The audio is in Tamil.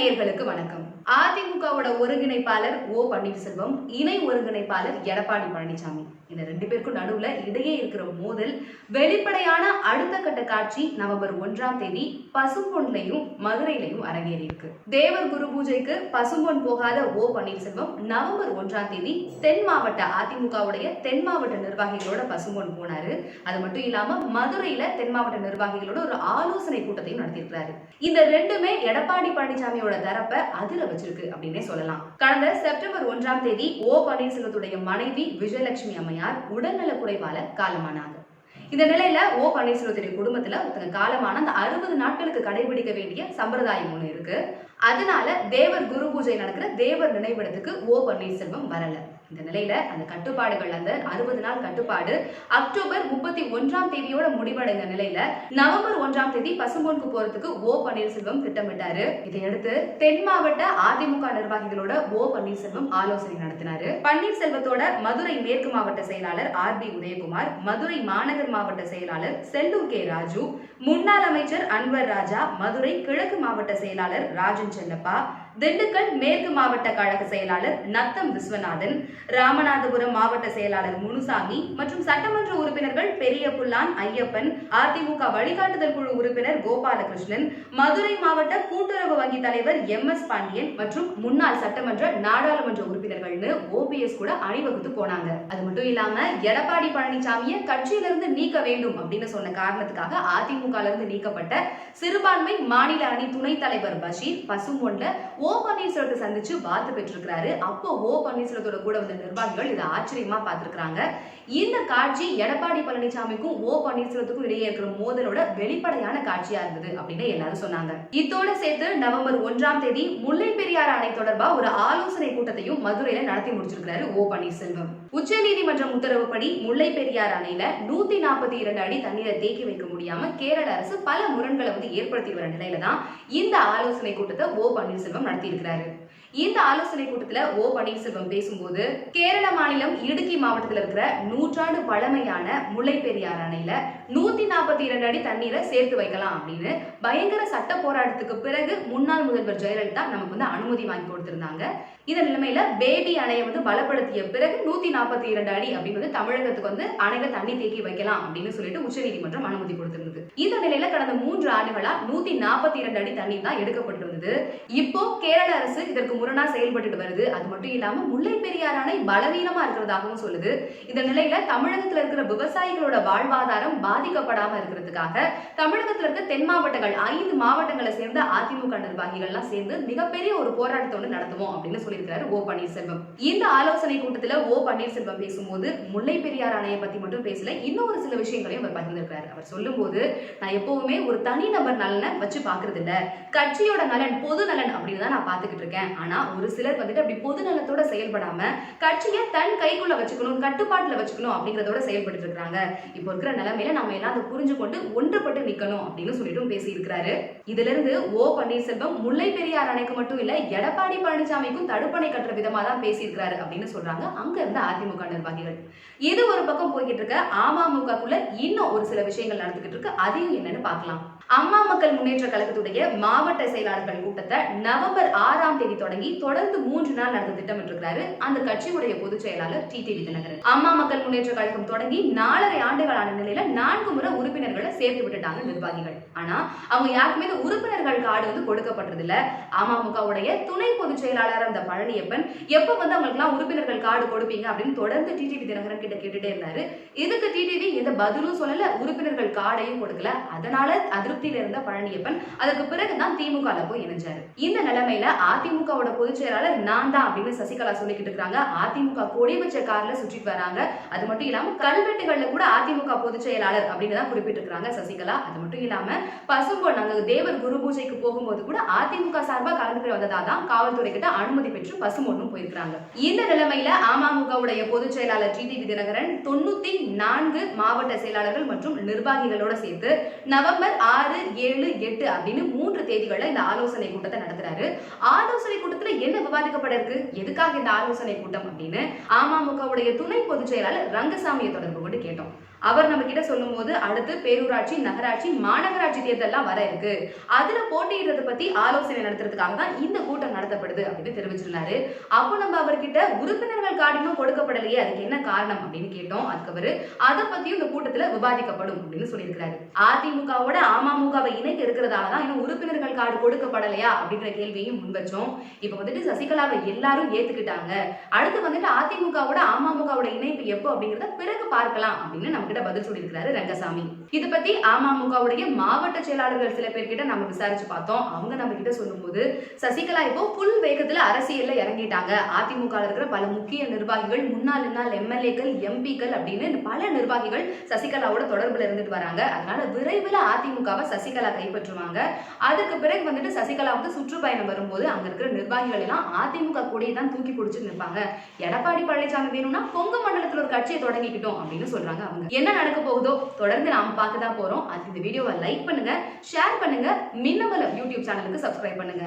நேயர்களுக்கு வணக்கம். அதிமுகவோட ஒருங்கிணைப்பாளர் ஓ பன்னீர்செல்வம், இணை ஒருங்கிணைப்பாளர் எடப்பாடி பழனிசாமி, இந்த 2 பேருக்கும் நடுவுல இடையே இருக்கிற மோதல் வெளிப்படையான அடுத்த கட்ட காட்சி நவம்பர் 1ஆம் தேதி பசும்பொன்லையும் மதுரையிலையும் அரங்கேறி இருக்கு. தேவர் குரு பூஜைக்கு பசும்பொன் போகாத ஓ பன்னீர்செல்வம் நவம்பர் 1ஆம் தேதி தென் மாவட்ட அதிமுகவுடைய தென் மாவட்ட நிர்வாகிகளோட பசும்பொன் போனாரு. அது மட்டும் இல்லாம மதுரையில தென் மாவட்ட நிர்வாகிகளோட ஒரு ஆலோசனை கூட்டத்தையும் நடத்தியிருக்கிறாரு. இந்த ரெண்டுமே எடப்பாடி பழனிசாமியோட தரப்பை அதிர வச்சிருக்கு அப்படின்னே சொல்லலாம். கடந்த செப்டம்பர் 1ஆம் தேதி ஓ பன்னீர்செல்வத்துடைய மனைவி விஜயலட்சுமி அம்மையார் உடல்நல குறைவால காலமானாங்க. இந்த நிலையில ஓ பன்னீர்செல்வத்துடைய குடும்பத்துல ஒருத்தங்க காலமான அந்த 60 நாட்களுக்கு கடைபிடிக்க வேண்டிய சம்பிரதாயம் ஒண்ணு இருக்கு. அதனால தேவர் குரு பூஜை நடக்கிற தேவர் நினைவிடத்துக்கு ஓ பன்னீர்செல்வம் வரல. இந்த நிலையில அந்த கட்டுப்பாடுகள், அந்த 60 நாள் கட்டுப்பாடு அக்டோபர் 31ஆம் தேதியோட முடிவடைந்த நிலையில நவம்பர் 1ஆம் தேதி பசும்பொன்க்கு போறதுக்கு ஓ பன்னீர்செல்வம் திட்டமிட்டாரு. இதையடுத்து தென் மாவட்ட அதிமுக நிர்வாகிகளோட ஓ பன்னீர்செல்வம் ஆலோசனை நடத்தினாரு. பன்னீர்செல்வத்தோட மதுரை மேற்கு மாவட்ட செயலாளர் ஆர்.பி. உதயகுமார், மதுரை மாநகர் மாவட்ட செயலாளர் செல்லூர் கே. ராஜு, முன்னாள் அமைச்சர் அன்வர் ராஜா, மதுரை கிழக்கு மாவட்ட செயலாளர் ராஜன் செல்லப்பா, திண்டுக்கல் மேற்கு மாவட்ட கழக செயலாளர் நத்தம் விஸ்வநாதன், ராமநாதபுரம் மாவட்ட செயலாளர் முனுசாமி மற்றும் சட்டமன்ற உறுப்பினர்கள் பெரிய புல்லான், ஐயப்பன், அதிமுக வழிகாட்டுதல் குழு உறுப்பினர் கோபாலகிருஷ்ணன், மதுரை மாவட்ட கூட்டுறவு வங்கி தலைவர் எம்.எஸ். பாண்டியன் மற்றும் முன்னாள் சட்டமன்ற நாடாளுமன்ற உறுப்பினர்கள்னு ஓபிஎஸ் கூட அணிவகுத்து போனாங்க. அது மட்டும் இல்லாம எடப்பாடி பழனிசாமியை கட்சியிலிருந்து நீக்க வேண்டும் அப்படின்னு சொன்ன காரணத்துக்காக அதிமுக இருந்து நீக்கப்பட்ட சிறுபான்மை மாநில அணி துணைத் தலைவர் பஷீர் பசும்பொன்ல ஓ பன்னீர்செல்வத்தை சந்திச்சு வாழ்த்து பெற்றிருக்கிறாரு. அப்போ ஓ பன்னீர்செல்வத்தோட கூட வந்த நிர்வாகிகள் இதை ஆச்சரியமா பார்த்திருக்காங்க. இந்த காட்சி எடப்பாடி பழனிசாமிக்கும் ஓ பன்னீர்செல்வத்துக்கும் இடையே இருக்கிற மோதலோட வெளிப்படையான காட்சியா இருந்தது அப்படின்னு எல்லாரும் சொன்னாங்க. இதோட சேர்த்து நவம்பர் 1ஆம் தேதி முல்லை பெரியாறு அணை தொடர்பா ஒரு ஆலோசனை கூட்டத்தையும் மதுரையில நடத்தி முடிச்சிருக்கிறாரு ஓ பன்னீர்செல்வம். உச்ச நீதிமன்றம் உத்தரவுப்படி முல்லை பெரியாறு அணையில 142 அடி தண்ணீரை தேக்கி வைக்க முடியாம கேரள அரசு பல முரண்களை ஏற்படுத்தி வர நிலையில தான் இந்த ஆலோசனை கூட்டத்தை ஓ பன்னீர்செல்வம் நடத்தி இருக்கிறாரு. இந்த ஆலோசனை கூட்டத்துல ஓ பன்னீர்செல்வம் பேசும்போது கேரள மாநிலம் இடுக்கி மாவட்டத்தில் இருக்கிற 100 ஆண்டு பழமையான முல்லை பெரியாறு அணையில 142 அடி தண்ணீரை சேர்த்து வைக்கலாம் அப்படின்னு பயங்கர சட்ட போராட்டத்துக்கு பிறகு முன்னாள் முதல்வர் ஜெயலலிதா நமக்கு அனுமதி வாங்கி கொடுத்திருந்தாங்க. இந்த நிலைமையில பேபி அணையை பலப்படுத்திய பிறகு 142 அடி அப்படின்னு தமிழகத்துக்கு அணையில தண்ணி தேக்கி வைக்கலாம் அப்படின்னு சொல்லிட்டு உச்சநீதிமன்றம் அனுமதி கொடுத்திருந்தது. இந்த நிலையில கடந்த 3 ஆண்டுகளா 142 அடி தண்ணீர் தான் எடுக்கப்பட்டு வந்தது. இப்போ கேரள அரசு இதற்கு முரணா செயல்பட்டு வருது. அது மட்டும் இல்லாம முல்லை பெரியாறு அணை பலவீனமா இருக்கிறதாகவும் சொல்லுது. இந்த நிலையில தமிழகத்துல இருக்கிற விவசாயிகளோட வாழ்வாதாரம் பாதிக்கப்படாம இருக்கிறதுக்காக தமிழகத்துல இருக்க தென் மாவட்டங்கள் 5 மாவட்டங்களை சேர்ந்த அதிமுக நிர்வாகிகள்லாம் சேர்ந்து மிகப்பெரிய ஒரு போராட்டத்தை நடத்துவோம் அப்படின்னு சொல்லியிருக்கிறாரு ஓ பன்னீர்செல்வம். இந்த ஆலோசனை கூட்டத்துல ஓ பன்னீர்செல்வம் பேசும்போது முல்லை பெரியாறு அணையை பத்தி மட்டும் பேசல, இன்னும் ஒரு சில விஷயங்களையும் அவர் பகிர்ந்திருக்கிறாரு. அவர் சொல்லும்போது, நான் எப்பவுமே ஒரு தனிநபர் நலனை வச்சு பாக்குறது இல்ல, கட்சியோட நலன் பொது நலன் அப்படின்னு தான் நான் பாத்துக்கிட்டு இருக்கேன். ஆனா ஒரு சிலர் அப்படி பொது நலத்தோட செயல்படாம கட்சியை தன் கைக்குள்ள வச்சுக்கணும், கட்டுப்பாட்டுல வச்சுக்கணும் அப்படிங்கறதோட செயல்பட்டு இருக்காங்க. இப்போ இருக்கிற நிலைமையில நம்ம எல்லாம் அதை புரிஞ்சு கொண்டு ஒன்றுபட்டு நிக்கணும் அப்படின்னு சொல்லிட்டு பேசி இருக்கிறாரு. இதுல இருந்து ஓ பன்னீர்செல்வம் முல்லை பெரியாறு அணைக்கு மட்டும் இல்ல எடப்பாடி பழனிசாமிக்கும் தடுப்பணை கட்டுற விதமா தான் பேசியிருக்கிறாரு அப்படின்னு சொல்றாங்க அங்க இருந்த அதிமுக நிர்வாகிகள். இது ஒரு பக்கம் போய்கிட்டு இருக்க அமமுகக்குள்ள இன்னும் ஒரு சில விஷயங்கள் நடந்துகிட்டு இருக்கு. அதையும் என்னன்னு பார்க்கலாம். அம்மா மக்கள் முன்னேற்ற கழகத்துடைய மாவட்ட செயலாளர்கள் கூட்டத்தை நவம்பர் 6ஆம் தேதி தொடங்கி தொடர்ந்து 3 நாள் நடத்த திட்டமிட்டிருக்கிறாரு அந்த கட்சியுடைய பொதுச் செயலாளர் டிடிவி தினகரன். அம்மா மக்கள் முன்னேற்ற கழகம் தொடங்கி 4.5 ஆண்டுகளான நிலையில 4 முறை உறுப்பினர்களை சேர்த்து விட்டுட்டாங்க நிர்வாகிகள். ஆனா அவங்க யாருக்குமே உறுப்பினர்கள் கார்டு கொடுக்கப்பட்டது இல்ல. அமமுகவுடைய துணை பொதுச் செயலாளர் அந்த பழனியப்பன் எப்ப அவங்களுக்கு உறுப்பினர்கள் கார்டு கொடுப்பீங்க அப்படின்னு தொடர்ந்து டிடிவி தினகரன் கிட்ட கேட்டுட்டே இருந்தாரு. இதுக்கு டிடிவி எந்த பதிலும் சொல்லல, உறுப்பினர்கள் கார்டையும் கொடுக்கல. அதனால அதிருப்தியில இருந்த பழனியப்பன் அதற்கு பிறகுதான் திமுக போய் இணைஞ்சாரு. இந்த நிலைமையில அதிமுகவோட பொதுச் செயலாளர் நான் தான் அப்படின்னு சசிகலா சொல்லிக்கிட்டு இருக்காங்க. அதிமுக கொடி வச்ச கார்ல சுற்றிட்டு வராங்க. அது மட்டும் இல்லாம கல்வெட்டுகள்ல கூட அதிமுக பொதுச் செயலாளர் அப்படின்னு தான் குறிப்பிட்டிருக்காங்க சசிகலா. அது மட்டும் இல்லாம பசும்பொன் அங்க தேவர் குரு பூஜைக்கு போகும்போது கூட அதிமுக சார்பா கலந்துக்கிட்டு வந்ததா தான் காவல்துறை கிட்ட அனுமதி பெற்று பசும்பொன்னும் போயிருக்காங்க. இந்த நிலைமையில அமமுகவுடைய பொதுச் செயலாளர் டிடிவி தினகரன் 94 மாவட்ட செயலாளர்கள் மற்றும் நிர்வாகிகளோட சேர்த்து நவம்பர் 6, 7, 8 அப்படின்னு 3 தேதிகள்ல இந்த ஆலோசனை ஆலோசனை கூட்டத்தை நடத்துறாரு. ஆலோசனை கூட்டத்துல என்ன விவாதிக்கப்பட இருக்கு, எதுக்காக இந்த ஆலோசனை கூட்டம் அப்படின்னு அமமுகவுடைய துணை பொதுச் செயலாளர் ரங்கசாமியை தொடர்பு கொண்டு கேட்டோம். அவர் நம்ம கிட்ட சொல்லும் போது அடுத்து பேரூராட்சி, நகராட்சி, மாநகராட்சி தேர்தல்லாம் வர இருக்கு, அதுல போட்டியிடுறத பத்தி ஆலோசனை நடத்துறதுக்காக தான் இந்த கூட்டம் நடத்தப்படுது அப்படின்னு தெரிவிச்சிருந்தாரு. அப்போ நம்ம அவர்கிட்ட உறுப்பினர்கள் கார்டும் கொடுக்கப்படலையே, அதுக்கு என்ன காரணம் அப்படின்னு கேட்டோம். அதுக்கு அவரு அதை பத்தியும் இந்த கூட்டத்துல விவாதிக்கப்படும் அப்படின்னு சொல்லியிருக்கிறாரு. அதிமுகவோட அமமுகவை இணைக்க இருக்கிறதாலதான் இன்னும் உறுப்பினர்கள் கார்டு கொடுக்கப்படலையா அப்படிங்கிற கேள்வியையும் முன்வச்சோம். இப்ப வந்துட்டு சசிகலாவை எல்லாரும் ஏத்துக்கிட்டாங்க, அடுத்து வந்துட்டு அதிமுகவோட அமமுகவோட இணைப்பு எப்போ அப்படிங்கறத பிறகு பார்க்கலாம் அப்படின்னு நம்ம கிட்ட பதில் சொல்லியிருக்கிறாரு ரங்கசாமி. இது பத்தி அமமுகவுடைய மாவட்ட செயலாளர்கள் சில பேர் கிட்ட நம்ம விசாரிச்சு பார்த்தோம். அவங்க நம்ம கிட்ட சொல்லும்போது சசிகலா இப்போ புல் வேகத்துல அரசியல்ல இறங்கிட்டாங்க, அதிமுக இருக்கிற பல முக்கிய நிர்வாகிகள், முன்னாள் எம்எல்ஏக்கள், எம்பிக்கள் அப்படின்னு பல நிர்வாகிகள் சசிகலாவோட தொடர்புல இருந்துட்டு வராங்க. அதனால விரைவில் அதிமுகவை சசிகலா கைப்பற்றுவாங்க. அதுக்கு பிறகு வந்துட்டு சசிகலா வந்து சுற்றுப்பயணம் வரும்போது அங்க இருக்கிற நிர்வாகிகள் எல்லாம் அதிமுக கூடிய தான் தூக்கி பிடிச்சு நிற்பாங்க. எடப்பாடி பழனிசாமி வேணும்னா கொங்கு மண்டலத்துல ஒரு கட்சியை தொடங்கிக்கிட்டோம் அப்படின்னு சொல்றாங்க. அவங்க என்ன நடக்க போகுதோ தொடர்ந்து நாம பார்க்க தான் போறோம். அதுக்கு இந்த வீடியோவை லைக் பண்ணுங்க, ஷேர் பண்ணுங்க, மின்னமலம் யூடியூப் சேனலுக்கு சப்ஸ்கிரைப் பண்ணுங்க.